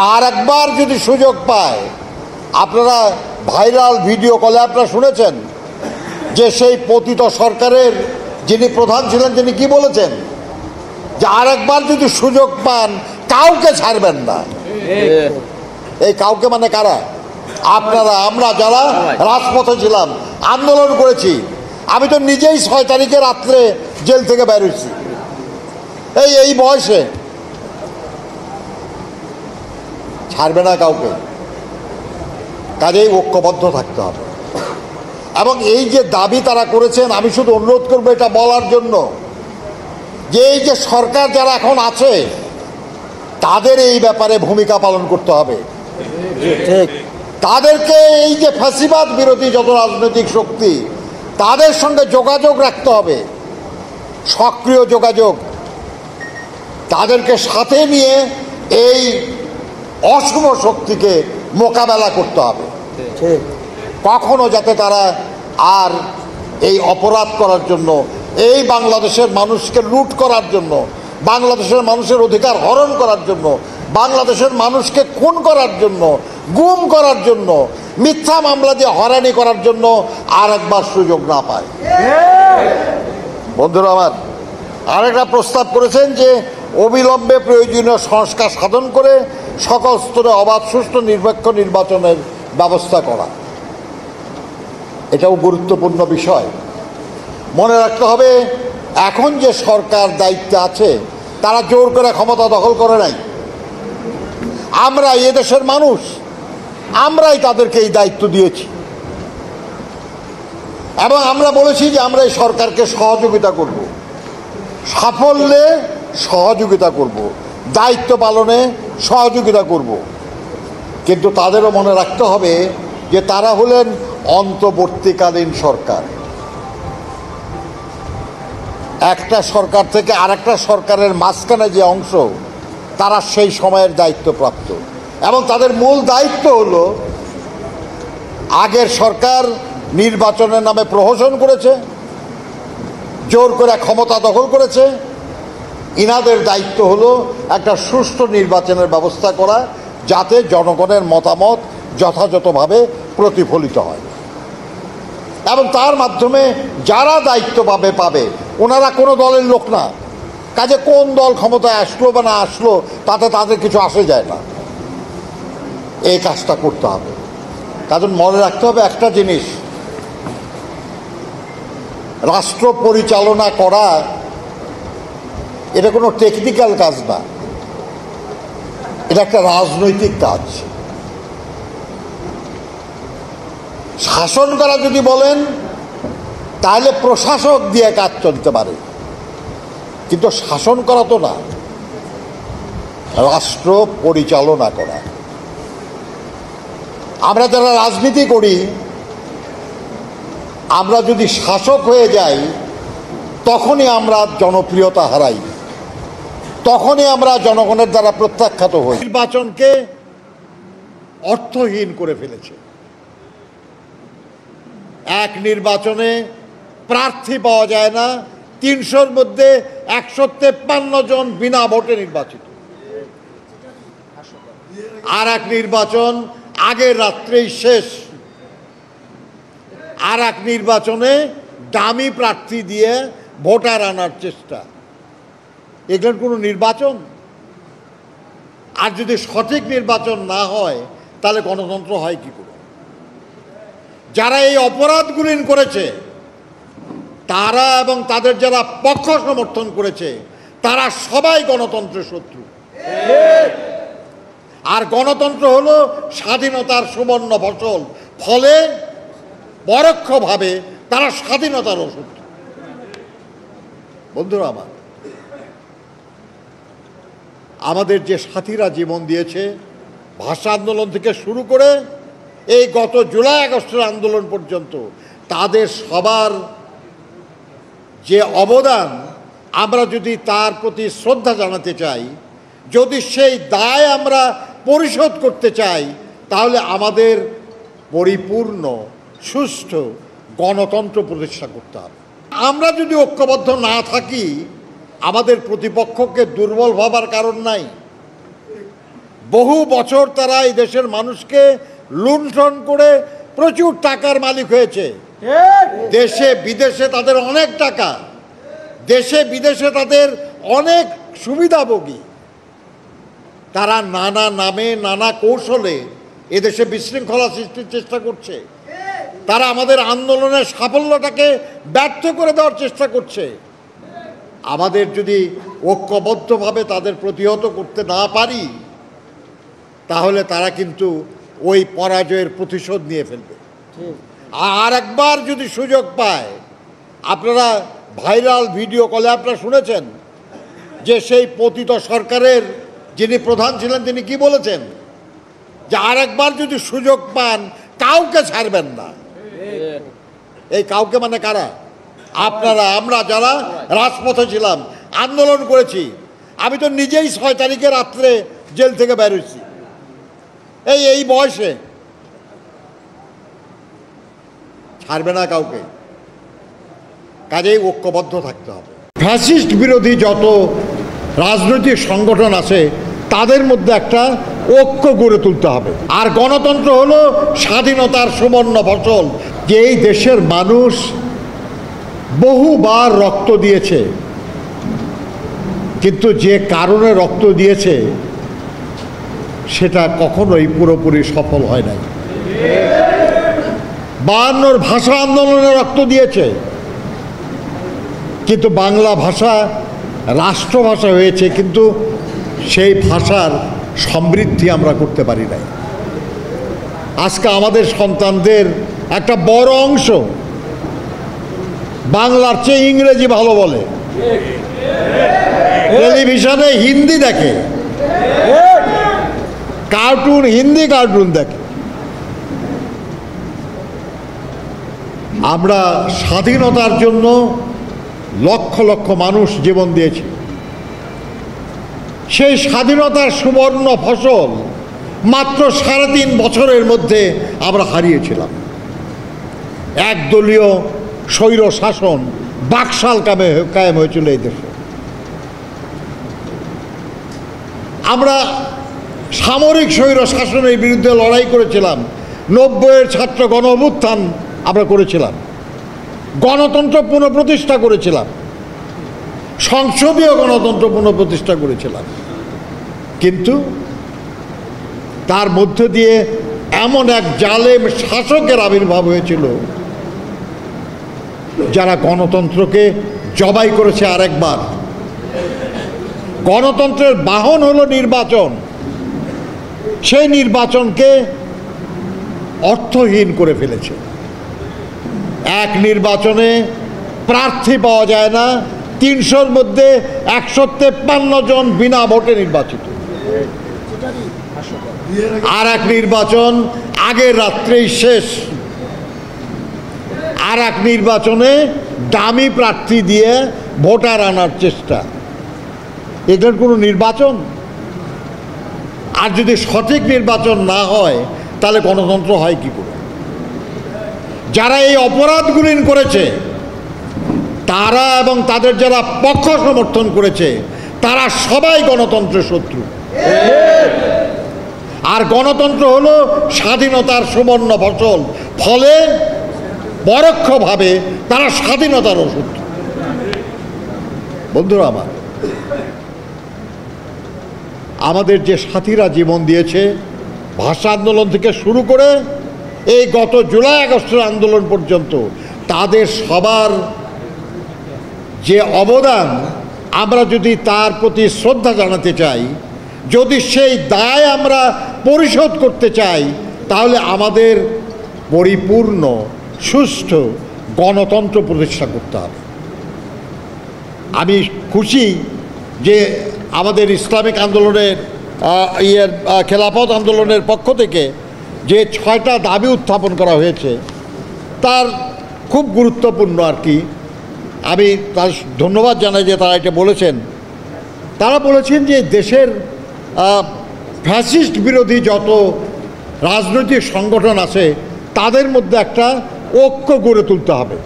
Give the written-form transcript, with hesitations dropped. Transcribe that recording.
আর একবার যদি সুযোগ পায়, আপনারা ভাইরাল ভিডিও কলে আপনারা শুনেছেন যে সেই পতিত সরকারের যিনি প্রধান ছিলেন তিনি কি বলেছেন, যে আর একবার যদি সুযোগ পান কাউকে ছাড়বেন না। এই কাউকে মানে কারা? আপনারা, আমরা যারা রাজপথে ছিলাম, আন্দোলন করেছি। আমি তো নিজেই 6 তারিখে রাত্রে জেল থেকে বের হয়েছি এই বয়সে। ছাড়বে না কাউকে, কাজেই ঐক্যবদ্ধ থাকতে হবে। এবং এই যে দাবি তারা করেছেন, আমি শুধু অনুরোধ করবো এটা বলার জন্য যে এই যে সরকার যারা এখন আছে তাদের এই ব্যাপারে ভূমিকা পালন করতে হবে। ঠিক, তাদেরকে এই যে ফ্যাসিবাদ বিরোধী যত রাজনৈতিক শক্তি তাদের সঙ্গে যোগাযোগ রাখতে হবে, সক্রিয় যোগাযোগ, তাদেরকে সাথে নিয়ে এই অশুভ শক্তিকে মোকাবেলা করতে হবে। কখনো যাতে তারা আর এই অপরাধ করার জন্য, এই বাংলাদেশের মানুষকে লুট করার জন্য, বাংলাদেশের মানুষের অধিকার হরণ করার জন্য, বাংলাদেশের মানুষকে খুন করার জন্য, গুম করার জন্য, মিথ্যা মামলা দিয়ে হয়রানি করার জন্য আর একবার সুযোগ না পায়। বন্ধুরা আমার, আরেকটা প্রস্তাব করেছেন যে অবিলম্বে প্রয়োজনীয় সংস্কার সাধন করে সকল স্তরে অবাধ, সুষ্ঠু, নিরপেক্ষ নির্বাচনের ব্যবস্থা করা। এটাও গুরুত্বপূর্ণ বিষয়। মনে রাখতে হবে, এখন যে সরকার দায়িত্বে আছে তারা জোর করে ক্ষমতা দখল করে নাই। আমরা এদেশের মানুষ, আমরাই তাদেরকে এই দায়িত্ব দিয়েছি এবং আমরা বলেছি যে আমরা এই সরকারকে সহযোগিতা করব, সাফল্যে সহযোগিতা করব, দায়িত্ব পালনে সহযোগিতা করব। কিন্তু তাদেরও মনে রাখতে হবে যে তারা হলেন অন্তর্বর্তীকালীন সরকার। একটা সরকার থেকে আরেকটা সরকারের মাঝখানে যে অংশ, তারা সেই সময়ের দায়িত্বপ্রাপ্ত এবং তাদের মূল দায়িত্ব হলো, আগের সরকার নির্বাচনের নামে প্রহসন করেছে, জোর করে ক্ষমতা দখল করেছে। ইনাদের দায়িত্ব হলো একটা সুষ্ঠু নির্বাচনের ব্যবস্থা করা, যাতে জনগণের মতামত যথাযথভাবে প্রতিফলিত হয় এবং তার মাধ্যমে যারা দায়িত্ব পাবে ওনারা কোনো দলের লোক না। কাজে কোন দল ক্ষমতায় আসলো বা না আসলো তাতে তাদের কিছু আসে যায় না। এই কাজটা করতে হবে। কারণ মনে রাখতে হবে একটা জিনিস, রাষ্ট্র পরিচালনা করা এটা কোনো টেকনিক্যাল কাজ না, এটা একটা রাজনৈতিক কাজ। শাসন করা যদি বলেন তাহলে প্রশাসক দিয়ে কাজ চলতে পারে, কিন্তু শাসন করা তো না, রাষ্ট্র পরিচালনা করা। আমরা যারা রাজনীতি করি, আমরা যদি শাসক হয়ে যাই তখনই আমরা জনপ্রিয়তা হারাই, তখনই আমরা জনগণের দ্বারা প্রত্যাখ্যাত হই। নির্বাচনকে অর্থহীন করে ফেলেছে। এক নির্বাচনে প্রার্থী পাওয়া যায় না, 300-র মধ্যে 153 জন বিনা ভোটে নির্বাচিত। আর এক নির্বাচন আগের রাত্রেই শেষ। আর এক নির্বাচনে দামি প্রার্থী দিয়ে ভোটার আনার চেষ্টা। এগুলো কোনো নির্বাচন? আর যদি সঠিক নির্বাচন না হয় তাহলে গণতন্ত্র হয় কি করে? যারা এই অপরাধগুলি করেছে তারা এবং তাদের যারা পক্ষ সমর্থন করেছে তারা সবাই গণতন্ত্রের শত্রু। আর গণতন্ত্র হলো স্বাধীনতার সুবর্ণ ফসল, ফলে পরোক্ষভাবে তারা স্বাধীনতারও শত্রু। বন্ধুরা আমার, আমাদের যে সাথীরা জীবন দিয়েছে, ভাষা আন্দোলন থেকে শুরু করে এই গত জুলাই আগস্টের আন্দোলন পর্যন্ত, তাদের সবার যে অবদান, আমরা যদি তার প্রতি শ্রদ্ধা জানাতে চাই, যদি সেই দায় আমরা পরিশোধ করতে চাই, তাহলে আমাদের পরিপূর্ণ সুষ্ঠু গণতন্ত্র প্রতিষ্ঠা করতে হবে। আমরা যদি ঐক্যবদ্ধ না থাকি, আমাদের প্রতিপক্ষকে দুর্বল ভাবার কারণ নাই, বহু বছর তারা এই দেশের মানুষকে লুণ্ঠন করে প্রচুর টাকার মালিক হয়েছে। দেশে বিদেশে তাদের অনেক টাকা, দেশে বিদেশে তাদের অনেক সুবিধাভোগী। তারা নানা নামে নানা কৌশলে এদেশে বিশৃঙ্খলা সৃষ্টির চেষ্টা করছে। তারা আমাদের আন্দোলনের সাফল্যটাকে ব্যর্থ করে দেওয়ার চেষ্টা করছে। আমাদের যদি ঐক্যবদ্ধভাবে তাদের প্রতিহত করতে না পারি, তাহলে তারা কিন্তু ওই পরাজয়ের প্রতিশোধ নিয়ে ফেলবে। আর একবার যদি সুযোগ পায়, আপনারা ভাইরাল ভিডিও কলে আপনারা শুনেছেন যে সেই পতিত সরকারের যিনি প্রধান ছিলেন তিনি কি বলেছেন, যে আর একবার যদি সুযোগ পান কাউকে ছাড়বেন না। এই কাউকে মানে কারা? আপনারা, আমরা যারা রাজপথে ছিলাম, আন্দোলন করেছি। আমি তো নিজেই 6 তারিখে রাত্রে জেল থেকে বের হয়েছি এই বয়সে। ছাড়বে না কাউকে, কাজেই ঐক্যবদ্ধ থাকতে হবে। ফ্যাসিস্ট বিরোধী যত রাজনৈতিক সংগঠন আছে তাদের মধ্যে একটা ঐক্য গড়ে তুলতে হবে। আর গণতন্ত্র হলো স্বাধীনতার সুবর্ণ ফসল। যে এই দেশের মানুষ বহুবার রক্ত দিয়েছে, কিন্তু যে কারণে রক্ত দিয়েছে সেটা কখনোই পুরোপুরি সফল হয় নাই। 52 ভাষা আন্দোলনে রক্ত দিয়েছে, কিন্তু বাংলা ভাষা রাষ্ট্রভাষা হয়েছে, কিন্তু সেই ভাষার সমৃদ্ধি আমরা করতে পারি নাই। আজকে আমাদের সন্তানদের একটা বড় অংশ বাংলার চেয়ে ইংরেজি ভালো বলে, টেলিভিশনে হিন্দি দেখে, কার্টুন, হিন্দি কার্টুন দেখে। আমরা স্বাধীনতার জন্য লক্ষ লক্ষ মানুষ জীবন দিয়েছি। সেই স্বাধীনতার সুবর্ণ ফসল মাত্র 3.5 বছরের মধ্যে আমরা হারিয়েছিলাম। একদলীয় স্বৈর শাসন বাকশাল কায়েম হয়েছিল এই দেশে। আমরা সামরিক স্বৈর শাসনের বিরুদ্ধে লড়াই করেছিলাম। 90-এর ছাত্র গণ অভ্যুত্থান আমরা করেছিলাম, গণতন্ত্র পুনঃপ্রতিষ্ঠা করেছিলাম, সংসদীয় গণতন্ত্র পুনঃপ্রতিষ্ঠা করেছিলাম। কিন্তু তার মধ্য দিয়ে এমন এক জালেম শাসকের আবির্ভাব হয়েছিল যারা গণতন্ত্রকে জবাই করেছে আরেকবার। গণতন্ত্রের বাহন হলো নির্বাচন, সেই নির্বাচনকে অর্থহীন করে ফেলেছে। এক নির্বাচনে প্রার্থী পাওয়া যায় না, 300-র মধ্যে 153 জন বিনা ভোটে নির্বাচিত। আর এক নির্বাচন আগের রাত্রেই শেষ। আর এক নির্বাচনে দামি প্রার্থী দিয়ে ভোটার আনার চেষ্টা। এটার কোনো নির্বাচন? আর যদি সঠিক নির্বাচন না হয় তাহলে গণতন্ত্র হয় কি করে? যারা এই অপরাধগুলি করেছে তারা এবং তাদের যারা পক্ষ সমর্থন করেছে তারা সবাই গণতন্ত্রের শত্রু। আর গণতন্ত্র হলো স্বাধীনতার সুবর্ণ ফসল, ফলে পরোক্ষভাবে তারা স্বাধীনতারও শত্রু। বন্ধুরা আমার, আমাদের যে সাথীরা জীবন দিয়েছে ভাষা আন্দোলন থেকে শুরু করে এই গত জুলাই আগস্টের আন্দোলন পর্যন্ত, তাদের সবার যে অবদান, আমরা যদি তার প্রতি শ্রদ্ধা জানাতে চাই, যদি সেই দায় আমরা পরিশোধ করতে চাই, তাহলে আমাদের পরিপূর্ণ সুষ্ঠু গণতন্ত্র প্রতিষ্ঠা করতে হবে। আমি খুশি যে আমাদের ইসলামিক আন্দোলনের খেলাফত আন্দোলনের পক্ষ থেকে যে 6টা দাবি উত্থাপন করা হয়েছে তার খুব গুরুত্বপূর্ণ আর কি। আমি তার ধন্যবাদ জানাই যে তারা এটা বলেছেন। তারা বলেছেন যে দেশের ফ্যাসিস্ট বিরোধী যত রাজনৈতিক সংগঠন আছে তাদের মধ্যে একটা ঐক্য গড়ে তুলতে হবে।